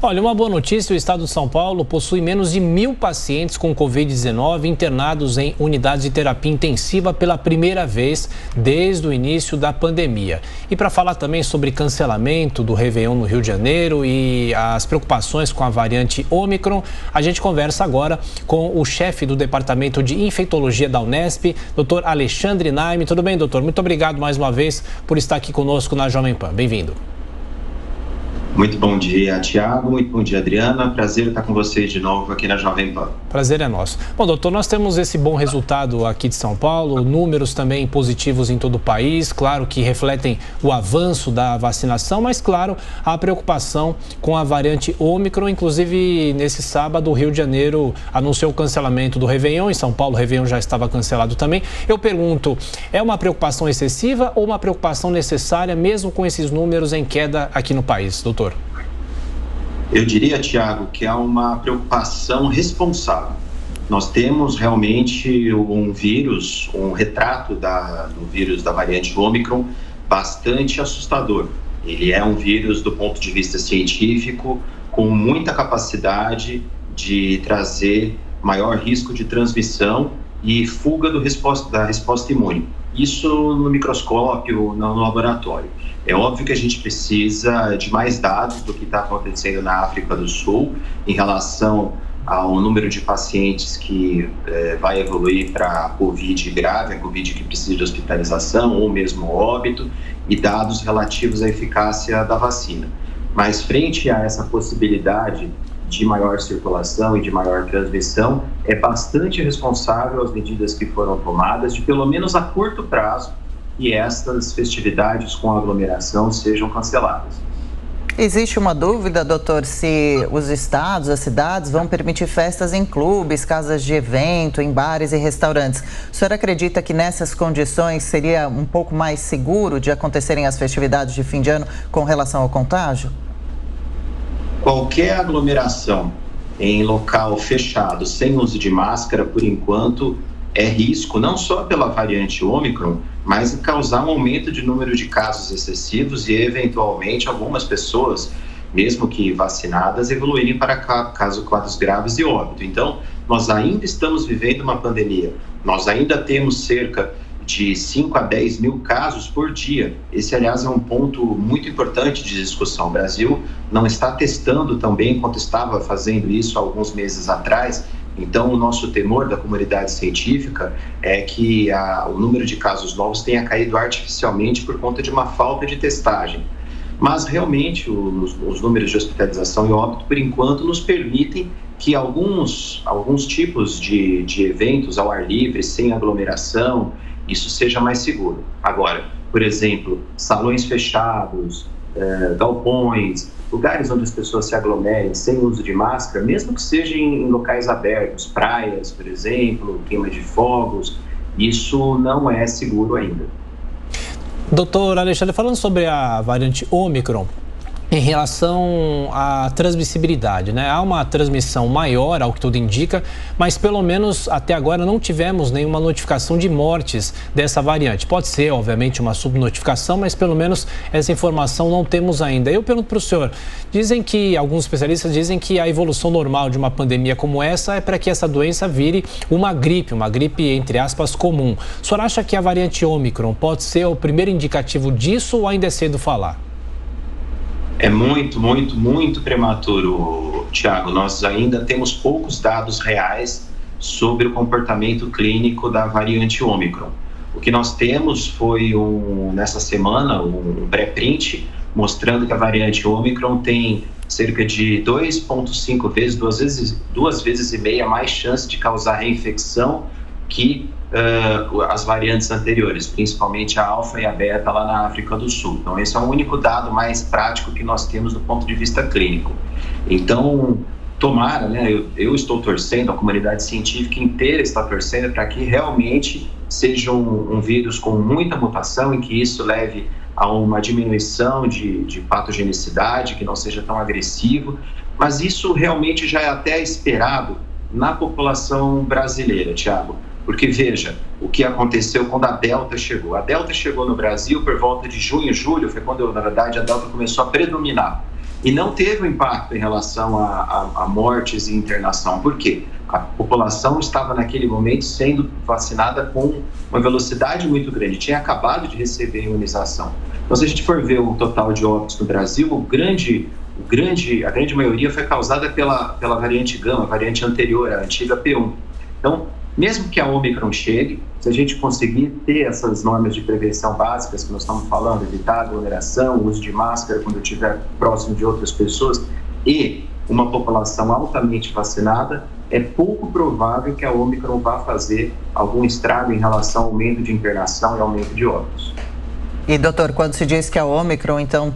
Olha, uma boa notícia, o estado de São Paulo possui menos de 1.000 pacientes com Covid-19 internados em unidades de terapia intensiva pela primeira vez desde o início da pandemia. E para falar também sobre cancelamento do Réveillon no Rio de Janeiro e as preocupações com a variante Ômicron, a gente conversa agora com o chefe do Departamento de Infectologia da Unesp, Dr. Alexandre Naime. Tudo bem, doutor? Muito obrigado mais uma vez por estar aqui conosco na Jovem Pan. Bem-vindo. Muito bom dia, Tiago. Muito bom dia, Adriana. Prazer estar com vocês de novo aqui na Jovem Pan. Prazer é nosso. Bom, doutor, nós temos esse bom resultado aqui de São Paulo, números também positivos em todo o país, claro que refletem o avanço da vacinação, mas, claro, a preocupação com a variante Ômicron. Inclusive, nesse sábado, o Rio de Janeiro anunciou o cancelamento do Réveillon. Em São Paulo, o Réveillon já estava cancelado também. Eu pergunto, é uma preocupação excessiva ou uma preocupação necessária, mesmo com esses números em queda aqui no país, doutor? Eu diria, Tiago, que é uma preocupação responsável. Nós temos realmente um vírus, um retrato do vírus da variante Ômicron bastante assustador. Ele é um vírus, do ponto de vista científico, com muita capacidade de trazer maior risco de transmissão e fuga da resposta imune. Isso no microscópio, no laboratório. É óbvio que a gente precisa de mais dados do que está acontecendo na África do Sul em relação ao número de pacientes que vai evoluir para a Covid grave, a Covid que precisa de hospitalização ou mesmo óbito, e dados relativos à eficácia da vacina. Mas frente a essa possibilidade de maior circulação e de maior transmissão, é bastante responsável as medidas que foram tomadas, de pelo menos a curto prazo, que estas festividades com aglomeração sejam canceladas. Existe uma dúvida, doutor, se os estados, as cidades vão permitir festas em clubes, casas de evento, em bares e restaurantes. O senhor acredita que nessas condições seria um pouco mais seguro de acontecerem as festividades de fim de ano com relação ao contágio? Qualquer aglomeração em local fechado, sem uso de máscara, por enquanto, é risco não só pela variante Ômicron, mas causar um aumento de número de casos excessivos e, eventualmente, algumas pessoas, mesmo que vacinadas, evoluírem para quadros graves e óbito. Então, nós ainda estamos vivendo uma pandemia. Nós ainda temos cerca de 5 a 10 mil casos por dia. Esse, aliás, é um ponto muito importante de discussão. O Brasil não está testando tão bem quanto estava fazendo isso há alguns meses atrás. Então, o nosso temor da comunidade científica é que o número de casos novos tenha caído artificialmente por conta de uma falta de testagem. Mas, realmente, os números de hospitalização e óbito, por enquanto, nos permitem que alguns tipos de eventos ao ar livre, sem aglomeração, isso seja mais seguro. Agora, por exemplo, salões fechados, galpões, lugares onde as pessoas se aglomerem sem uso de máscara, mesmo que seja em locais abertos, praias, por exemplo, queima de fogos, isso não é seguro ainda. Doutor Alexandre, falando sobre a variante Ômicron, em relação à transmissibilidade, né? Há uma transmissão maior, ao que tudo indica, mas pelo menos até agora não tivemos nenhuma notificação de mortes dessa variante. Pode ser, obviamente, uma subnotificação, mas pelo menos essa informação não temos ainda. Eu pergunto para o senhor, alguns especialistas dizem que a evolução normal de uma pandemia como essa é para que essa doença vire uma gripe, entre aspas, comum. O senhor acha que a variante Ômicron pode ser o primeiro indicativo disso ou ainda é cedo falar? É muito prematuro, Tiago. Nós ainda temos poucos dados reais sobre o comportamento clínico da variante Ômicron. O que nós temos foi, nessa semana, um pré-print mostrando que a variante Ômicron tem cerca de 2,5 vezes, duas vezes e meia mais chance de causar reinfecção que as variantes anteriores, principalmente a alfa e a beta lá na África do Sul. Então, esse é o único dado mais prático que nós temos do ponto de vista clínico. Então, tomara, né, eu estou torcendo, a comunidade científica inteira está torcendo para que realmente seja um vírus com muita mutação e que isso leve a uma diminuição de patogenicidade, que não seja tão agressivo, mas isso realmente já é até esperado na população brasileira, Tiago. Porque, veja, o que aconteceu quando a Delta chegou. A Delta chegou no Brasil por volta de junho, julho, foi quando, na verdade, a Delta começou a predominar. e não teve um impacto em relação a mortes e internação. Por quê? A população estava naquele momento sendo vacinada com uma velocidade muito grande, tinha acabado de receber a imunização. Então, se a gente for ver o total de óbitos no Brasil, a grande maioria foi causada pela variante Gama, a variante anterior, a antiga P1. Então, mesmo que a Ômicron chegue, se a gente conseguir ter essas normas de prevenção básicas que nós estamos falando, evitar aglomeração, uso de máscara quando estiver próximo de outras pessoas e uma população altamente vacinada, é pouco provável que a Ômicron vá fazer algum estrago em relação ao aumento de internação e aumento de óbitos. E, doutor, quando se diz que a Ômicron, então,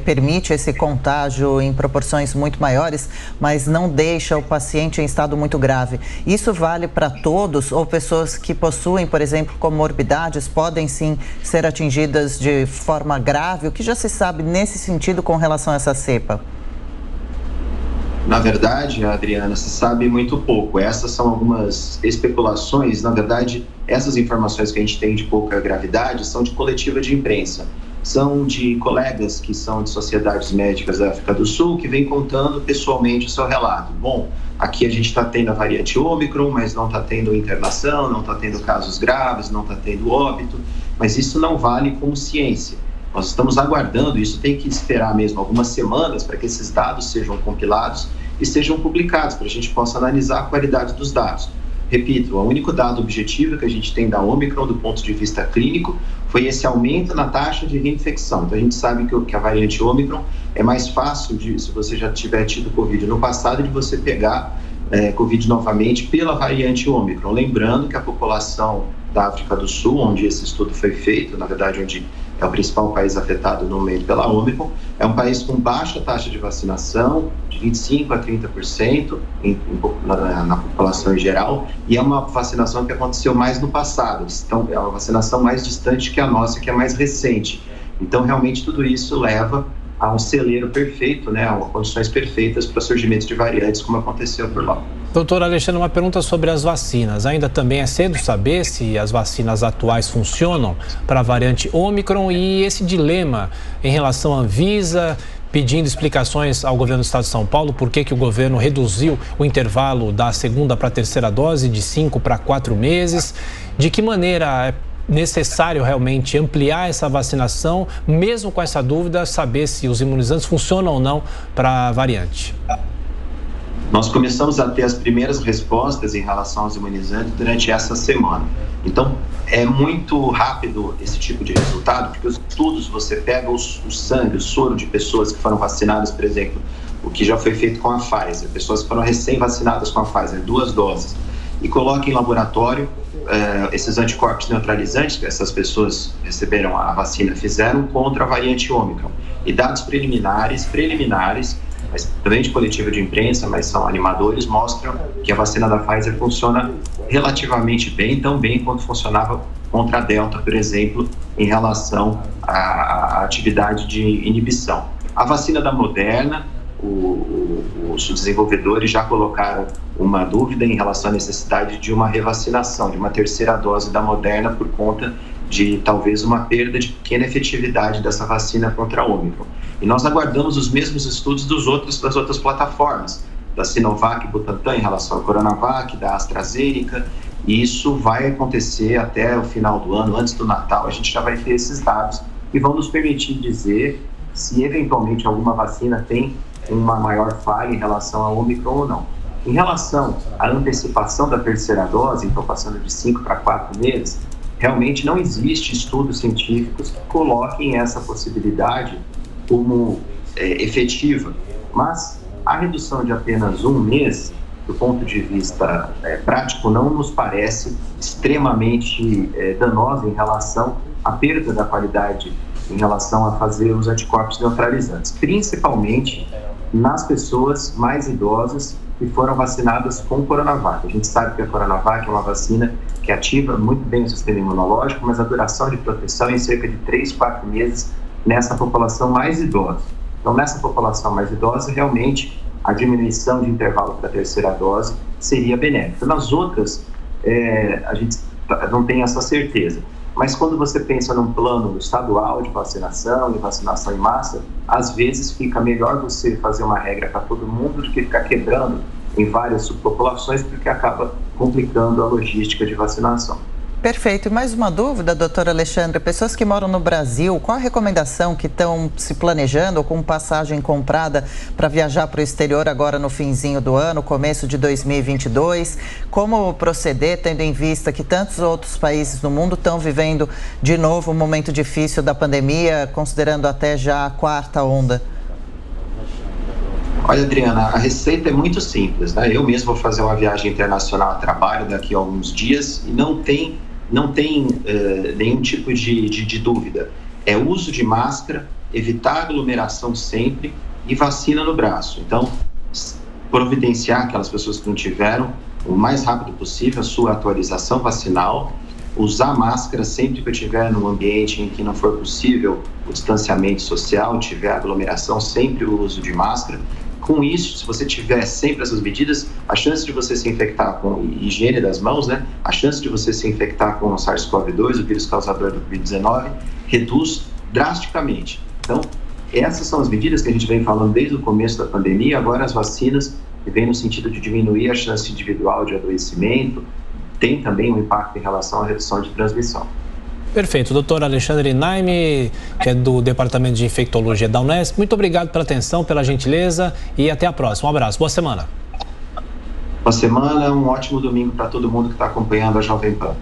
permite esse contágio em proporções muito maiores, mas não deixa o paciente em estado muito grave, isso vale para todos ou pessoas que possuem, por exemplo, comorbidades, podem sim ser atingidas de forma grave? O que já se sabe nesse sentido com relação a essa cepa? Na verdade, Adriana, se sabe muito pouco. Essas são algumas especulações. Na verdade, essas informações que a gente tem de pouca gravidade são de coletiva de imprensa. São de colegas que são de sociedades médicas da África do Sul, que vêm contando pessoalmente o seu relato. Bom, aqui a gente está tendo a variante Ômicron, mas não está tendo internação, não está tendo casos graves, não está tendo óbito. Mas isso não vale como ciência. Nós estamos aguardando, isso tem que esperar mesmo algumas semanas para que esses dados sejam compilados e sejam publicados, para a gente possa analisar a qualidade dos dados. Repito, o único dado objetivo que a gente tem da Ômicron do ponto de vista clínico foi esse aumento na taxa de reinfecção. Então a gente sabe que a variante Ômicron é mais fácil, se você já tiver tido Covid no passado, de você pegar Covid novamente pela variante Ômicron. Lembrando que a população da África do Sul, onde esse estudo foi feito, na verdade onde é o principal país afetado no momento pela Ômicron, é um país com baixa taxa de vacinação, de 25% a 30% na população em geral, e é uma vacinação que aconteceu mais no passado. Então, é uma vacinação mais distante que a nossa, que é mais recente. Então, realmente, tudo isso leva a um celeiro perfeito, né, a condições perfeitas para o surgimento de variantes, como aconteceu por lá. Doutor Alexandre, uma pergunta sobre as vacinas. Ainda também é cedo saber se as vacinas atuais funcionam para a variante Ômicron e esse dilema em relação à Anvisa pedindo explicações ao governo do estado de São Paulo, por que o governo reduziu o intervalo da segunda para a terceira dose de 5 para 4 meses. De que maneira é necessário realmente ampliar essa vacinação, mesmo com essa dúvida, saber se os imunizantes funcionam ou não para a variante? Nós começamos a ter as primeiras respostas em relação aos imunizantes durante essa semana. Então, é muito rápido esse tipo de resultado, porque os estudos, você pega o sangue, o soro de pessoas que foram vacinadas, por exemplo, o que já foi feito com a Pfizer, pessoas que foram recém-vacinadas com a Pfizer, 2 doses, e coloca em laboratório esses anticorpos neutralizantes que essas pessoas receberam a vacina, fizeram contra a variante Ômicron. E dados preliminares, mas também de coletiva de imprensa, mas são animadores, mostram que a vacina da Pfizer funciona relativamente bem, tão bem quanto funcionava contra a Delta, por exemplo, em relação à atividade de inibição. A vacina da Moderna, os desenvolvedores já colocaram uma dúvida em relação à necessidade de uma revacinação, de uma terceira dose da Moderna por conta de talvez uma perda de pequena efetividade dessa vacina contra a Ômicron. E nós aguardamos os mesmos estudos das outras plataformas, da Sinovac e Butantan em relação à Coronavac, da AstraZeneca, e isso vai acontecer até o final do ano, antes do Natal, a gente já vai ter esses dados que vão nos permitir dizer se eventualmente alguma vacina tem uma maior falha em relação à Ômicron ou não. Em relação à antecipação da terceira dose, então passando de 5 para 4 meses, realmente não existe estudos científicos que coloquem essa possibilidade como efetiva, mas a redução de apenas 1 mês, do ponto de vista prático, não nos parece extremamente danosa em relação à perda da qualidade em relação a fazer os anticorpos neutralizantes, principalmente nas pessoas mais idosas que foram vacinadas com Coronavac. A gente sabe que a Coronavac é uma vacina que ativa muito bem o sistema imunológico, mas a duração de proteção é em cerca de 3, 4 meses nessa população mais idosa. Então, nessa população mais idosa, realmente, a diminuição de intervalo para a terceira dose seria benéfica. Nas outras, a gente não tem essa certeza. mas quando você pensa num plano estadual de vacinação e vacinação em massa, às vezes fica melhor você fazer uma regra para todo mundo do que ficar quebrando em várias subpopulações, porque acaba complicando a logística de vacinação. Perfeito. E mais uma dúvida, doutora Alexandra. Pessoas que moram no Brasil, qual a recomendação que estão se planejando ou com passagem comprada para viajar para o exterior agora no finzinho do ano, começo de 2022? Como proceder, tendo em vista que tantos outros países no mundo estão vivendo de novo um momento difícil da pandemia, considerando até já a 4ª onda? Olha, Adriana, a receita é muito simples, né? Eu mesmo vou fazer uma viagem internacional a trabalho daqui a alguns dias e não tem nenhum tipo de dúvida. É uso de máscara, evitar aglomeração sempre e vacina no braço. Então, providenciar aquelas pessoas que não tiveram o mais rápido possível a sua atualização vacinal, usar máscara sempre que eu estiver num ambiente em que não for possível o distanciamento social, tiver aglomeração, sempre o uso de máscara. Com isso, se você tiver sempre essas medidas, a chance de você se infectar com higiene das mãos, né? A chance de você se infectar com o SARS-CoV-2, o vírus causador do Covid-19, reduz drasticamente. Então, essas são as medidas que a gente vem falando desde o começo da pandemia. Agora as vacinas, que vem no sentido de diminuir a chance individual de adoecimento, tem também um impacto em relação à redução de transmissão. Perfeito. Doutor Alexandre Naime, que é do Departamento de Infectologia da Unesp, muito obrigado pela atenção, pela gentileza e até a próxima. Um abraço. Boa semana. Boa semana, um ótimo domingo para todo mundo que está acompanhando a Jovem Pan.